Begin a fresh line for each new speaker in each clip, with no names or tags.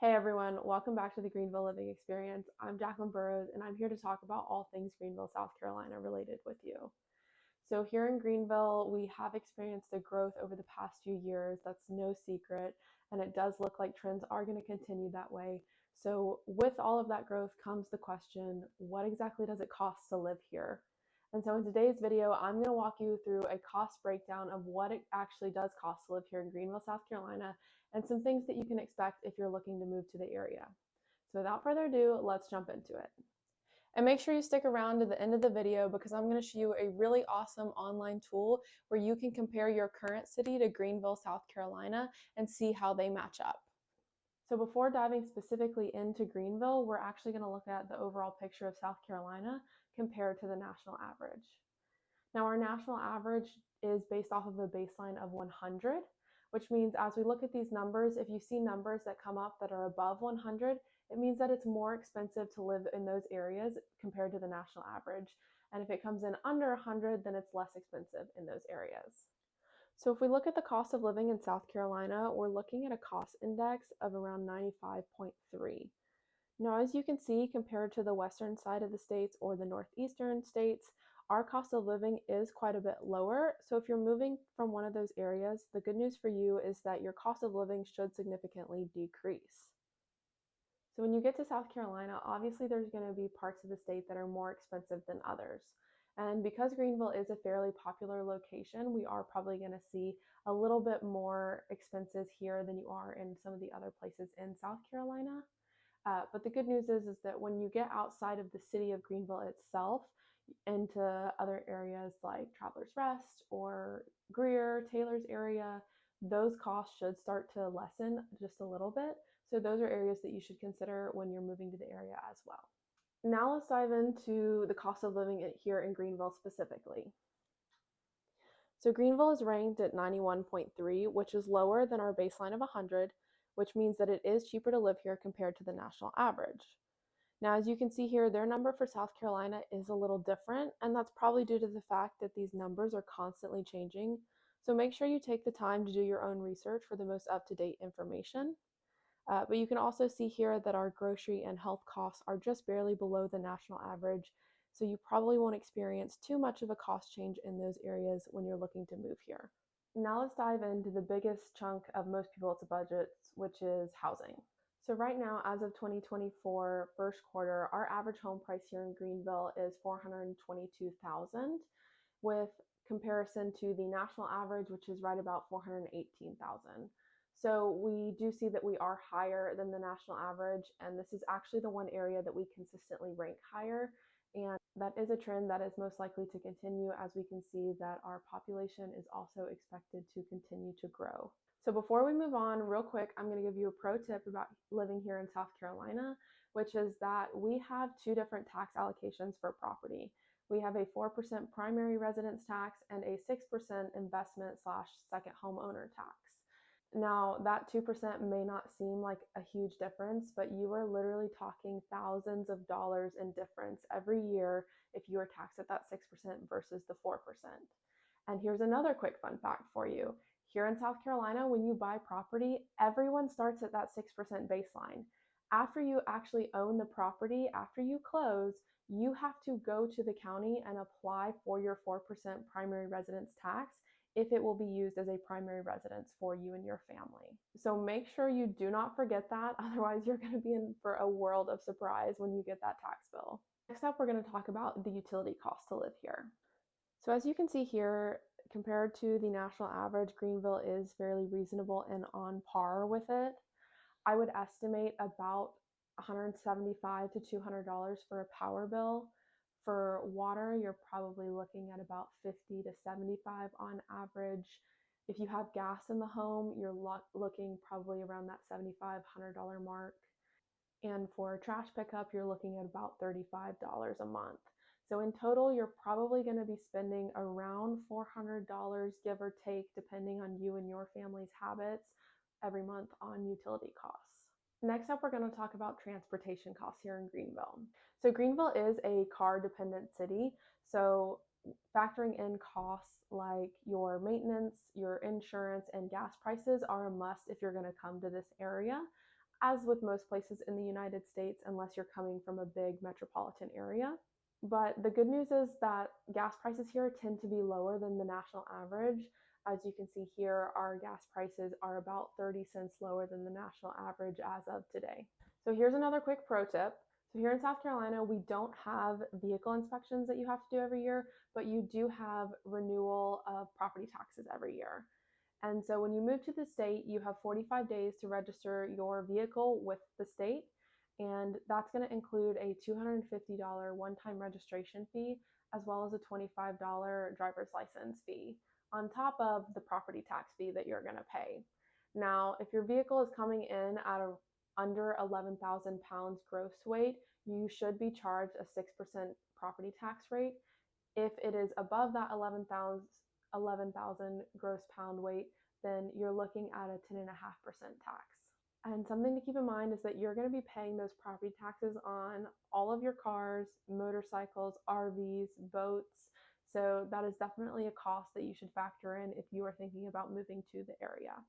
Hey everyone, welcome back to the Greenville Living Experience. I'm Jacqueline Burrows and I'm here to talk about all things Greenville, South Carolina related with you. So here in Greenville, we have experienced a growth over the past few years. That's no secret, and it does look like trends are going to continue that way. So with all of that growth comes the question, what exactly does it cost to live here? And so in today's video, I'm going to walk you through a cost breakdown of what it actually does cost to live here in Greenville, South Carolina, and some things that you can expect if you're looking to move to the area. So without further ado, let's jump into it. And make sure you stick around to the end of the video because I'm going to show you a really awesome online tool where you can compare your current city to Greenville, South Carolina and see how they match up. So before diving specifically into Greenville, we're actually going to look at the overall picture of South Carolina compared to the national average. Now, our national average is based off of a baseline of 100, which means as we look at these numbers, if you see numbers that come up that are above 100, it means that it's more expensive to live in those areas compared to the national average. And if it comes in under 100, then it's less expensive in those areas. So if we look at the cost of living in South Carolina, we're looking at a cost index of around 95.3. Now, as you can see, compared to the western side of the states or the northeastern states, our cost of living is quite a bit lower. So if you're moving from one of those areas, the good news for you is that your cost of living should significantly decrease. So when you get to South Carolina, obviously there's going to be parts of the state that are more expensive than others. And because Greenville is a fairly popular location, we are probably going to see a little bit more expenses here than you are in some of the other places in South Carolina. But the good news is that when you get outside of the city of Greenville itself into other areas like Travelers Rest or Greer, Taylor's area, those costs should start to lessen just a little bit. So those are areas that you should consider when you're moving to the area as well. Now let's dive into the cost of living here in Greenville specifically. So Greenville is ranked at 91.3, which is lower than our baseline of 100, which means that it is cheaper to live here compared to the national average. Now, as you can see here, their number for South Carolina is a little different, and that's probably due to the fact that these numbers are constantly changing. So make sure you take the time to do your own research for the most up-to-date information. But you can also see here that our grocery and health costs are just barely below the national average, so you probably won't experience too much of a cost change in those areas when you're looking to move here. Now let's dive into the biggest chunk of most people's budgets, which is housing. So right now, as of 2024 first quarter, our average home price here in Greenville is $422,000, with comparison to the national average, which is right about $418,000. So we do see that we are higher than the national average, and this is actually the one area that we consistently rank higher. And that is a trend that is most likely to continue, as we can see that our population is also expected to continue to grow. So before we move on, real quick, I'm going to give you a pro tip about living here in South Carolina, which is that we have two different tax allocations for property. We have a 4% primary residence tax and a 6% investment / second homeowner tax. Now, that 2% may not seem like a huge difference, but you are literally talking thousands of dollars in difference every year if you are taxed at that 6% versus the 4%. And here's another quick fun fact for you. Here in South Carolina, when you buy property, everyone starts at that 6% baseline. After you actually own the property, after you close, you have to go to the county and apply for your 4% primary residence tax if it will be used as a primary residence for you and your family. So make sure you do not forget that, otherwise you're going to be in for a world of surprise when you get that tax bill. Next up, we're going to talk about the utility cost to live here. So as you can see here, compared to the national average, Greenville is fairly reasonable and on par with it. I would estimate about $175 to $200 for a power bill. For water, you're probably looking at about $50 to $75 on average. If you have gas in the home, you're looking probably around that $75, $100 mark. And for trash pickup, you're looking at about $35 a month. So in total, you're probably going to be spending around $400, give or take, depending on you and your family's habits, every month on utility costs. Next up, we're going to talk about transportation costs here in Greenville. So Greenville is a car-dependent city, so factoring in costs like your maintenance, your insurance, and gas prices are a must if you're going to come to this area. as with most places in the United States, unless you're coming from a big metropolitan area. But the good news is that gas prices here tend to be lower than the national average. As you can see here, our gas prices are about 30 cents lower than the national average as of today. So here's another quick pro tip. So here in South Carolina, we don't have vehicle inspections that you have to do every year, but you do have renewal of property taxes every year. And so when you move to the state, you have 45 days to register your vehicle with the state. And that's going to include a $250 one-time registration fee, as well as a $25 driver's license fee, on top of the property tax fee that you're going to pay. Now, if your vehicle is coming in at under 11,000 pounds gross weight, you should be charged a 6% property tax rate. If it is above that 11,000 gross pound weight, then you're looking at a 10.5% tax. And something to keep in mind is that you're going to be paying those property taxes on all of your cars, motorcycles, RVs, boats. So that is definitely a cost that you should factor in if you are thinking about moving to the area.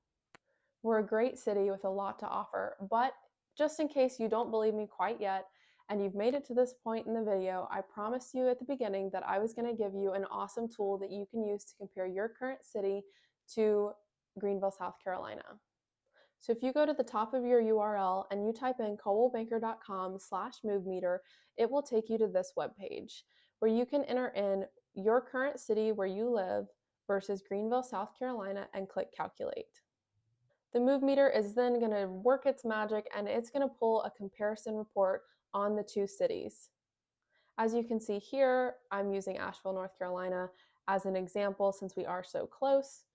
We're a great city with a lot to offer, but just in case you don't believe me quite yet, and you've made it to this point in the video, I promised you at the beginning that I was going to give you an awesome tool that you can use to compare your current city to Greenville, South Carolina. So if you go to the top of your URL and you type in coldwellbanker.com/movemeter, it will take you to this webpage where you can enter in your current city where you live versus Greenville, South Carolina, and click calculate. The move meter is then going to work its magic and it's going to pull a comparison report on the two cities. As you can see here, I'm using Asheville, North Carolina as an example since we are so close.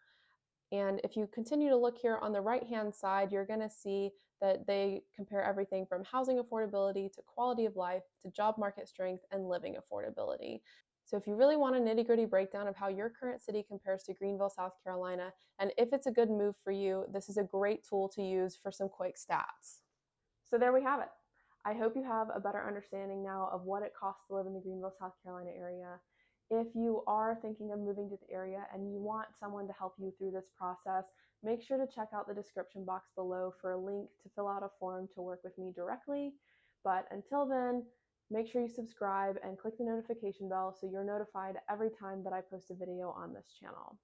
And if you continue to look here on the right-hand side, you're going to see that they compare everything from housing affordability to quality of life to job market strength and living affordability. So if you really want a nitty-gritty breakdown of how your current city compares to Greenville, South Carolina, and if it's a good move for you, this is a great tool to use for some quick stats. So there we have it. I hope you have a better understanding now of what it costs to live in the Greenville, South Carolina area. If you are thinking of moving to the area and you want someone to help you through this process, make sure to check out the description box below for a link to fill out a form to work with me directly. But until then, make sure you subscribe and click the notification bell so you're notified every time that I post a video on this channel.